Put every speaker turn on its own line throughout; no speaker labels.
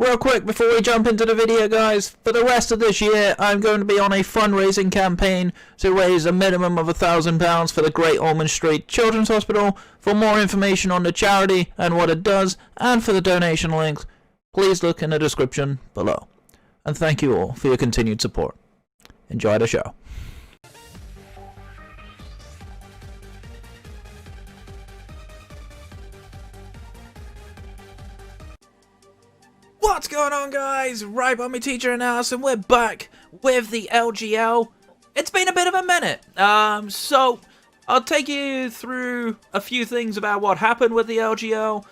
Real quick before we jump into the video, guys, for the rest of this year I'm going to be on a fundraising campaign to raise a minimum of £1,000 for the Great Ormond Street Children's Hospital. For more information on the charity and what it does, and for the donation links, please look in the description below. And thank you all for your continued support. Enjoy the show. What's going on, guys? Ribombees teacher and us, and we're back with the LGL. It's been a bit of a minute, so I'll take you through a few things about what happened with the LGL.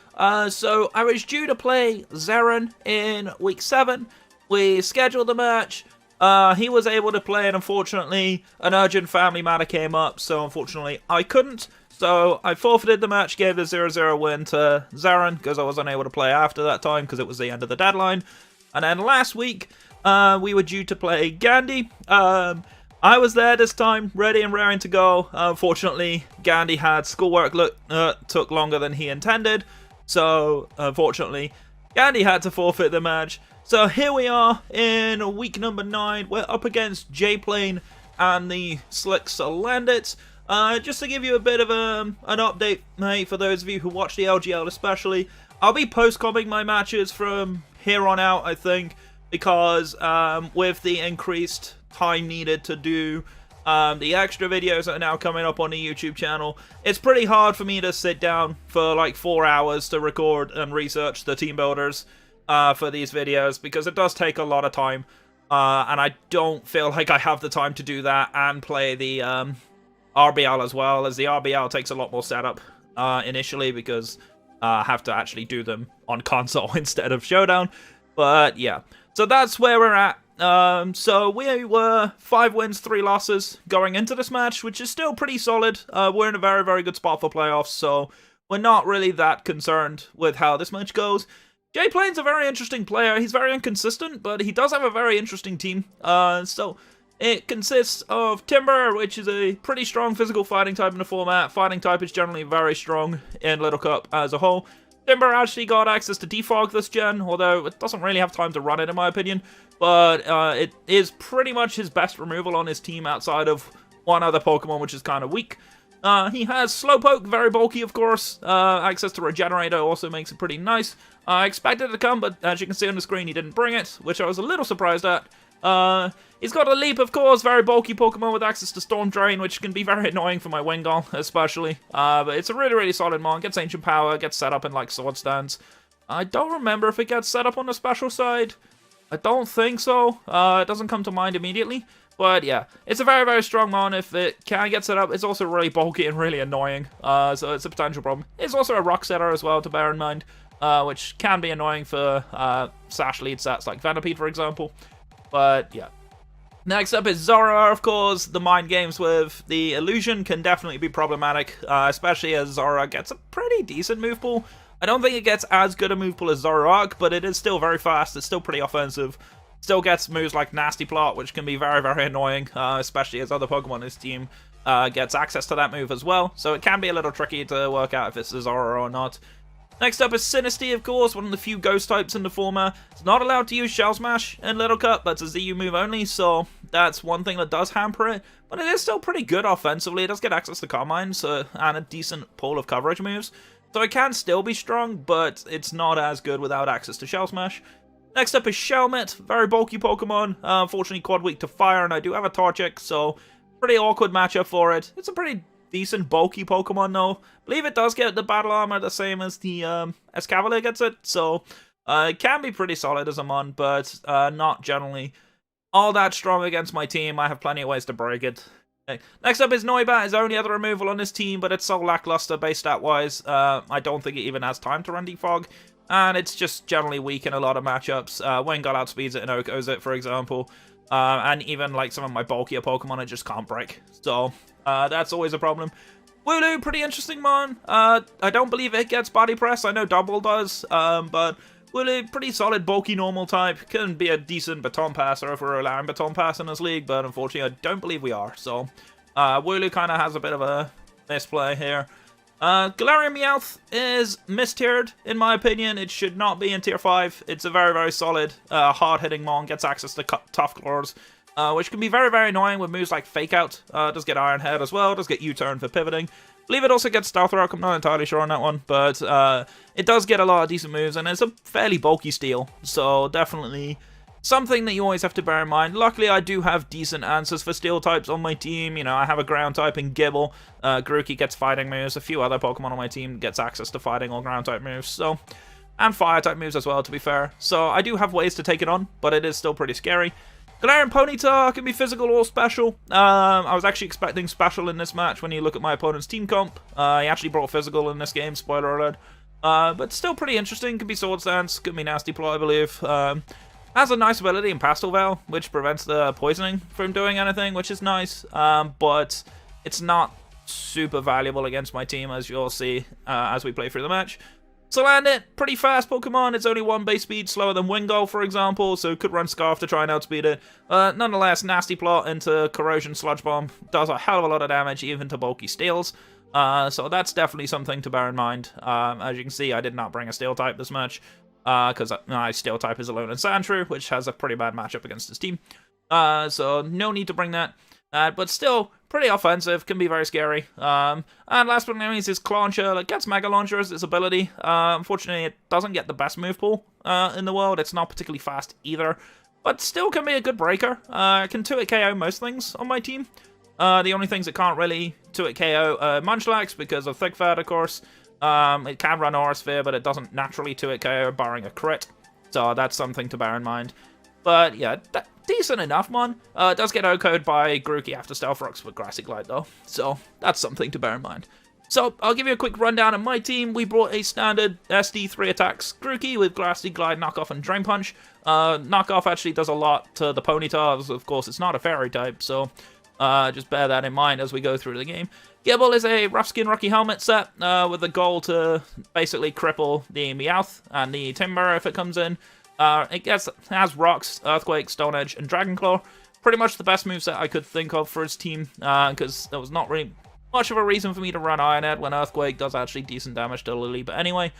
So I was due to play Zaran in week 7. We scheduled the match. He was able to play, and unfortunately an urgent family matter came up, so unfortunately I couldn't. So I forfeited the match, gave the 0-0 win to Zaran, because I was unable to play after that time, because it was the end of the deadline. And then last week, we were due to play Gandhi. I was there this time, ready and raring to go. Unfortunately, Gandhi had schoolwork took longer than he intended. So, unfortunately, Gandhi had to forfeit the match. So here we are in week number 9. We're up against J-Plane and the Slick Salandits. Just to give you a bit of an update, mate, for those of you who watch the LGL especially, I'll be post-comming my matches from here on out, I think, because with the increased time needed to do the extra videos that are now coming up on the YouTube channel, it's pretty hard for me to sit down for like 4 hours to record and research the team builders for these videos, because it does take a lot of time, and I don't feel like I have the time to do that and play the RBL as well, as the RBL takes a lot more setup initially, because I have to actually do them on console instead of Showdown. But yeah, so that's where we're at. So we were 5 wins, 3 losses going into this match, which is still pretty solid. We're in a very, very good spot for playoffs, so we're not really that concerned with how this match goes. J-Plane's a very interesting player. He's very inconsistent, but he does have a very interesting team. So it consists of Timber, which is a pretty strong physical fighting type in the format. Fighting type is generally very strong in Little Cup as a whole. Timber actually got access to Defog this gen, although it doesn't really have time to run it in my opinion. But it is pretty much his best removal on his team outside of one other Pokemon, which is kind of weak. He has Slowpoke, very bulky of course. Access to Regenerator also makes it pretty nice. I expected it to come, but as you can see on the screen, he didn't bring it, which I was a little surprised at. He's got a Leap, of course, very bulky Pokemon with access to Storm Drain, which can be very annoying for my Wingull, especially. But it's a really, really solid mon. Gets Ancient Power, gets set up in, like, Sword Stance. I don't remember if it gets set up on the special side. I don't think so. It doesn't come to mind immediately. But, yeah, it's a very, very strong mon. If it can get set up, it's also really bulky and really annoying. So it's a potential problem. It's also a Rock Setter as well, to bear in mind, which can be annoying for Sash lead sets like Venipede, for example. But, yeah. Next up is Zora, of course. The mind games with the illusion can definitely be problematic, especially as Zora gets a pretty decent move pool. I don't think it gets as good a move pool as Zoroark, but it is still very fast. It's still pretty offensive. Still gets moves like Nasty Plot, which can be very, very annoying, especially as other Pokemon in his team gets access to that move as well. So it can be a little tricky to work out if it's a Zora or not. Next up is Sinistea, of course, one of the few ghost types in the format. It's not allowed to use Shell Smash in Little Cup, that's a ZU move only, so that's one thing that does hamper it. But it is still pretty good offensively. It does get access to Carmine and a decent pool of coverage moves. So it can still be strong, but it's not as good without access to Shell Smash. Next up is Shelmet, very bulky Pokemon. Unfortunately, quad weak to fire, and I do have a Torchic, so pretty awkward matchup for it. It's a pretty decent bulky Pokemon though. I believe it does get the battle armor the same as the Escavalier gets it, so it can be pretty solid as a mon, but not generally all that strong against my team. I have plenty of ways to break it. Okay. Next up is Noibat, his only other removal on his team, but it's so lackluster base stat wise. I don't think it even has time to run Defog, and it's just generally weak in a lot of matchups. Wingull outspeeds it and Oko's it, for example. And even like some of my bulkier Pokemon I just can't break. So that's always a problem. Wooloo, pretty interesting mon. I don't believe it gets body press. I know Double does, but Wooloo, pretty solid bulky normal type. Can be a decent baton passer if we're allowing baton pass in this league, but unfortunately I don't believe we are. So Wooloo kind of has a bit of a misplay here. Galarian Meowth is mistiered, in my opinion. It should not be in tier 5. It's a very, very solid, hard-hitting Mon, gets access to Tough Claws, which can be very, very annoying with moves like Fake Out. Does get Iron Head as well, does get U-Turn for pivoting. I believe it also gets Stealth Rock, I'm not entirely sure on that one, but it does get a lot of decent moves, and it's a fairly bulky steel, so definitely something that you always have to bear in mind. Luckily, I do have decent answers for steel types on my team. You know, I have a ground type in Gibble. Grookey gets fighting moves. A few other Pokemon on my team gets access to fighting or ground type moves. So, and fire type moves as well, to be fair. So I do have ways to take it on, but it is still pretty scary. Galarian Ponyta can be physical or special. I was actually expecting special in this match when you look at my opponent's team comp. He actually brought physical in this game, spoiler alert. But still pretty interesting. Could be Swords Dance, could be Nasty Plot, I believe. Has a nice ability in Pastel Veil, which prevents the poisoning from doing anything, which is nice, but it's not super valuable against my team, as you'll see as we play through the match. Salandit, pretty fast Pokemon. It's only 1 base speed, slower than Wingull, for example, so could run Scarf to try and outspeed it. Nonetheless, Nasty Plot into Corrosion Sludge Bomb does a hell of a lot of damage, even to bulky Steels. So that's definitely something to bear in mind. As you can see, I did not bring a Steel type this match, because my Steel type is alone in Sandshrew, which has a pretty bad matchup against his team. So no need to bring that. But still, pretty offensive, can be very scary. And last but not least is Clauncher. It gets Mega Launcher as its ability. Unfortunately, it doesn't get the best move pool in the world. It's not particularly fast either, but still can be a good breaker. It can 2-hit KO most things on my team. The only things it can't really 2-hit KO Munchlax because of Thick Fat, of course. It can run Aura Sphere, but it doesn't naturally 2-hit KO, barring a crit. So that's something to bear in mind. But yeah, decent enough, man. It does get O-code by Grookey after Stealth Rocks with Grassy Glide, though. So that's something to bear in mind. So I'll give you a quick rundown of my team. We brought a standard SD 3 attacks Grookey with Grassy Glide, Knockoff, and Drain Punch. Knockoff actually does a lot to the Ponyta. Of course, it's not a Fairy type, so just bear that in mind as we go through the game. Gibble is a Rough Skin Rocky Helmet set with the goal to basically cripple the Meowth and the Timber if it comes in. It has Rocks, Earthquake, Stone Edge, and Dragon Claw. Pretty much the best moveset I could think of for his team, because there was not really much of a reason for me to run Iron Head when Earthquake does actually decent damage to Lily. But anyway,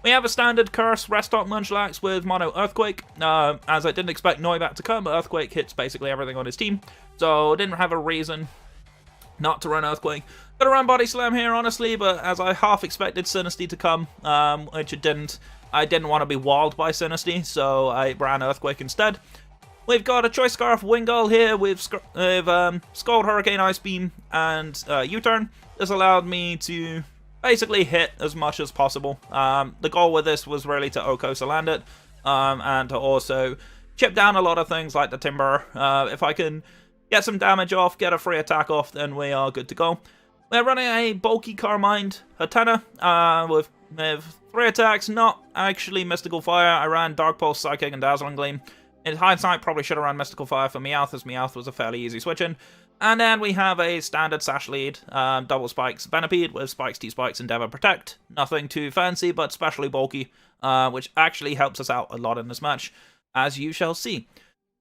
we have a standard Curse Restock Munchlax with Mono Earthquake. As I didn't expect Noibat to come, but Earthquake hits basically everything on his team, so didn't have a reason not to run Earthquake. Gonna run Body Slam here, honestly, but as I half expected Sinisty to come, which it didn't, I didn't want to be walled by Sinisty, so I ran Earthquake instead. We've got a Choice Scarf Wingull here with Scald, Hurricane, Ice Beam, and U-Turn. This allowed me to basically hit as much as possible. The goal with this was really to Oko Salandit, and to also chip down a lot of things like the Timber. If I can get some damage off, get a free attack off, then we are good to go. We're running a bulky Carmined Hatena with 3 attacks, not actually Mystical Fire. I ran Dark Pulse, Psychic, and Dazzling Gleam. In hindsight, probably should have run Mystical Fire for Meowth, as Meowth was a fairly easy switch in. And then we have a standard Sash Lead, Double Spikes Venipede with Spikes, T-Spikes, Endeavor, Protect. Nothing too fancy, but specially bulky, which actually helps us out a lot in this match, as you shall see.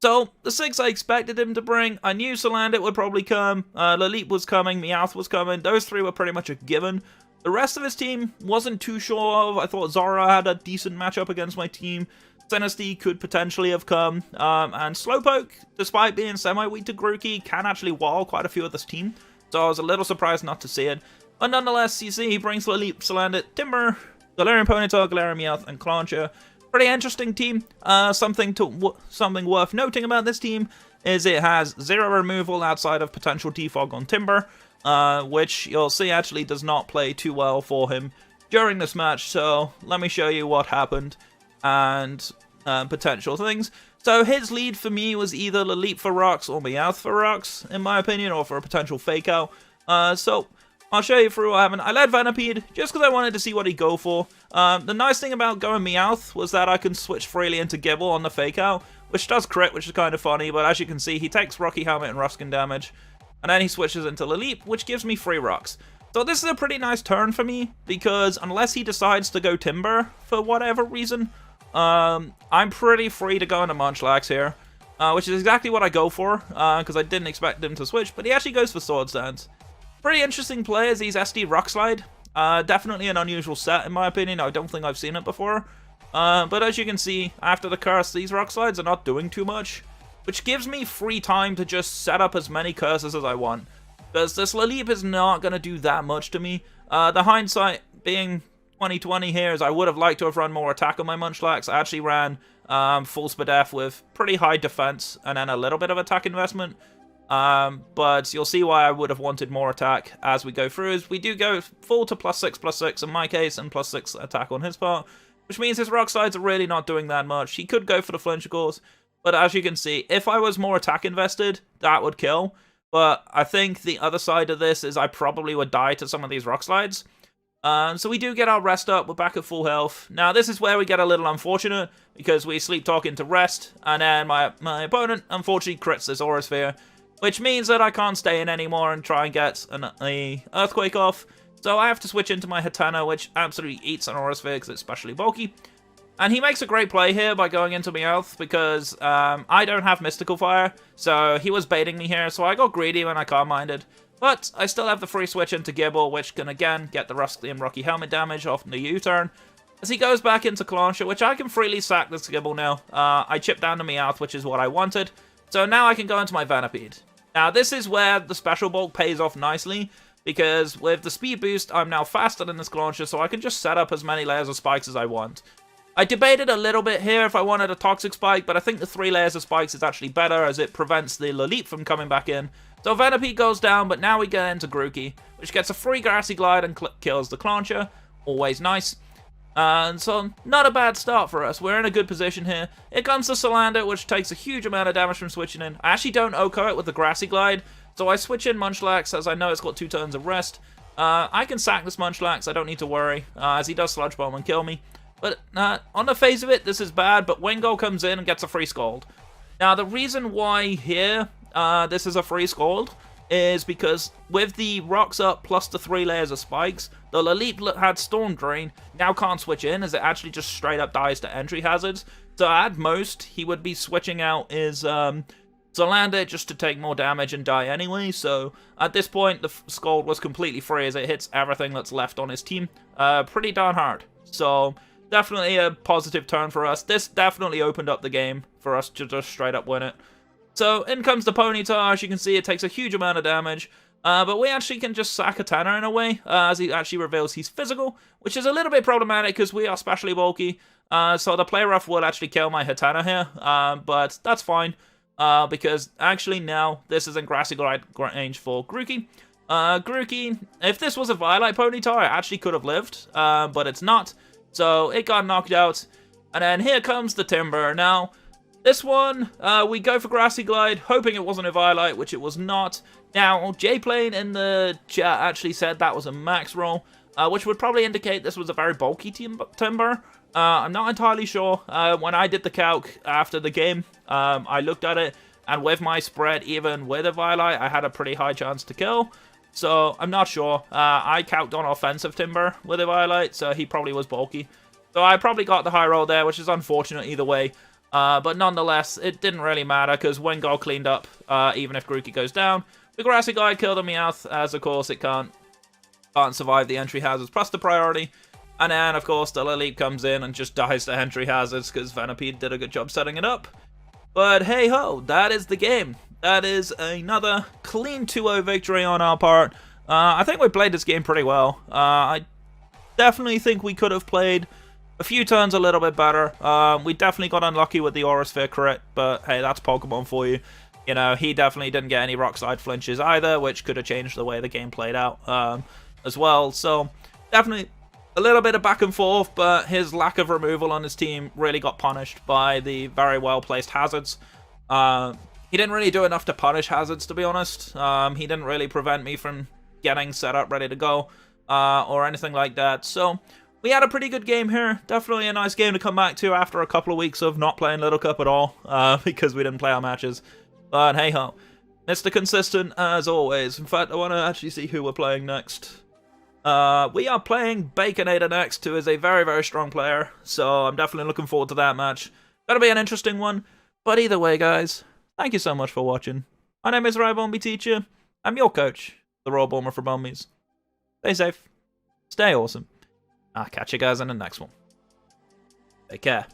So, the 6 I expected him to bring. I knew Salandit would probably come, Lilip was coming, Meowth was coming. Those 3 were pretty much a given. The rest of his team wasn't too sure of. I thought Zora had a decent matchup against my team. Sinisty could potentially have come. And Slowpoke, despite being semi-weak to Grookey, can actually wall quite a few of this team. So I was a little surprised not to see it. But nonetheless, you see, he brings Lilip, Salandit, Timber, Galarian Ponyta, Galarian Meowth, and Clauncher. Pretty interesting team. Something worth noting about this team is it has 0 removal outside of potential defog on Timber, which you'll see actually does not play too well for him during this match. So let me show you what happened and potential things. So his lead for me was either Lilip for Rocks or Meowth for Rocks, in my opinion, or for a potential Fake Out. So I'll show you through what happened. I led Venipede just because I wanted to see what he'd go for. The nice thing about going Meowth was that I can switch freely into Gibble on the Fake Out, which does crit, which is kind of funny, but as you can see, he takes Rocky Helmet and Rough Skin damage, and then he switches into Lilip, which gives me 3 Rocks. So this is a pretty nice turn for me, because unless he decides to go Timber for whatever reason, I'm pretty free to go into Munchlax here, which is exactly what I go for, because I didn't expect him to switch, but he actually goes for Swords Dance. Pretty interesting play as he's SD Rock Slide. Definitely an unusual set in my opinion. I don't think I've seen it before. But as you can see, after the curse, these rock slides are not doing too much, which gives me free time to just set up as many curses as I want. Because this Lalip is not going to do that much to me. The hindsight being 2020 here is I would have liked to have run more attack on my Munchlax. I actually ran full Spadef with pretty high defense and then a little bit of attack investment. But you'll see why I would have wanted more attack as we go through. As we do go full to +6/+6 in my case and +6 attack on his part, which means his rock slides are really not doing that much. He could go for the flinch, of course, but as you can see, if I was more attack invested, that would kill. But I think the other side of this is I probably would die to some of these rock slides. So we do get our rest up. We're back at full health. Now, this is where we get a little unfortunate, because we sleep talk into rest, and then my opponent, unfortunately, crits this Aura Sphere, which means that I can't stay in anymore and try and get an Earthquake off. So I have to switch into my Hatana, which absolutely eats an Aura Sphere because it's especially bulky. And he makes a great play here by going into Meowth, because I don't have Mystical Fire, so he was baiting me here, so I got greedy when I Calm Minded. But I still have the free switch into Gibble, which can again get the Rusty and Rocky Helmet damage off the U-turn. As he goes back into Clauncher, which I can freely sack this Gibble now. I chip down to Meowth, which is what I wanted. So now I can go into my Venipede. Now this is where the Special Bulk pays off nicely, because with the speed boost, I'm now faster than this Clauncher, so I can just set up as many layers of spikes as I want. I debated a little bit here if I wanted a Toxic Spike, but I think the 3 layers of spikes is actually better, as it prevents the Lalip from coming back in. So Venipede goes down, but now we get into Grookey, which gets a free Grassy Glide and kills the Clauncher. Always nice. And so, not a bad start for us. We're in a good position here. Here comes the Salandit, which takes a huge amount of damage from switching in. I actually don't OHKO it with the Grassy Glide, so I switch in Munchlax, as I know it's got 2 turns of rest. I can sack this Munchlax, I don't need to worry, as he does Sludge Bomb and kill me. But on the face of it, this is bad, but Wingull comes in and gets a free Scald. Now, the reason why here this is a free Scald is because with the rocks up plus the 3 layers of spikes, the Lalip had Storm Drain, now can't switch in, as it actually just straight up dies to entry hazards. So at most, he would be switching out his Salandit just to take more damage and die anyway. So at this point, the Scald was completely free, as it hits everything that's left on his team pretty darn hard. So definitely a positive turn for us. This definitely opened up the game for us to just straight up win it. So in comes the Ponyta. As you can see, it takes a huge amount of damage. But we actually can just sack a Tanner in a way, as he actually reveals he's physical, which is a little bit problematic because we are specially bulky. So the Play Rough will actually kill my Hatana here, but that's fine, because actually now this is in Grassy Glide range for Grookey. Grookey, if this was a Violet Ponyta, it actually could have lived, but it's not. So it got knocked out, and then here comes the Timber. Now, this one, we go for Grassy Glide, hoping it wasn't a Violet, which it was not. Now, J-Plane in the chat actually said that was a max roll, which would probably indicate this was a very bulky Timber. I'm not entirely sure. When I did the calc after the game, I looked at it, and with my spread, even with a Violet, I had a pretty high chance to kill. So, I'm not sure. I calced on offensive Timber with a Violet, so he probably was bulky. So, I probably got the high roll there, which is unfortunate either way. But nonetheless, it didn't really matter, because Wingull cleaned up, even if Grookey goes down. The Grassy Glide killed a Meowth, as of course it can't survive the entry hazards plus the priority. And then, of course, the Lalip comes in and just dies to entry hazards, because Venipede did a good job setting it up. But hey-ho, that is the game. That is another clean 2-0 victory on our part. I think we played this game pretty well. I definitely think we could have played a few turns a little bit better. We definitely got unlucky with the Aura Sphere crit, but hey, that's Pokemon for you. You know, he definitely didn't get any rock side flinches either, which could have changed the way the game played out as well. So, definitely a little bit of back and forth, but his lack of removal on his team really got punished by the very well-placed hazards. He didn't really do enough to punish hazards, to be honest. He didn't really prevent me from getting set up ready to go or anything like that. So, we had a pretty good game here. Definitely a nice game to come back to after a couple of weeks of not playing Little Cup at all, because we didn't play our matches. But hey ho, Mr. Consistent as always. In fact, I want to actually see who we're playing next. We are playing Baconator next, who is a very, very strong player. So I'm definitely looking forward to that match. That'll be an interesting one. But either way, guys, thank you so much for watching. My name is Ribombees Teacher. I'm your coach, the Raw Bomber for Bummies. Stay safe. Stay awesome. I'll catch you guys in the next one. Take care.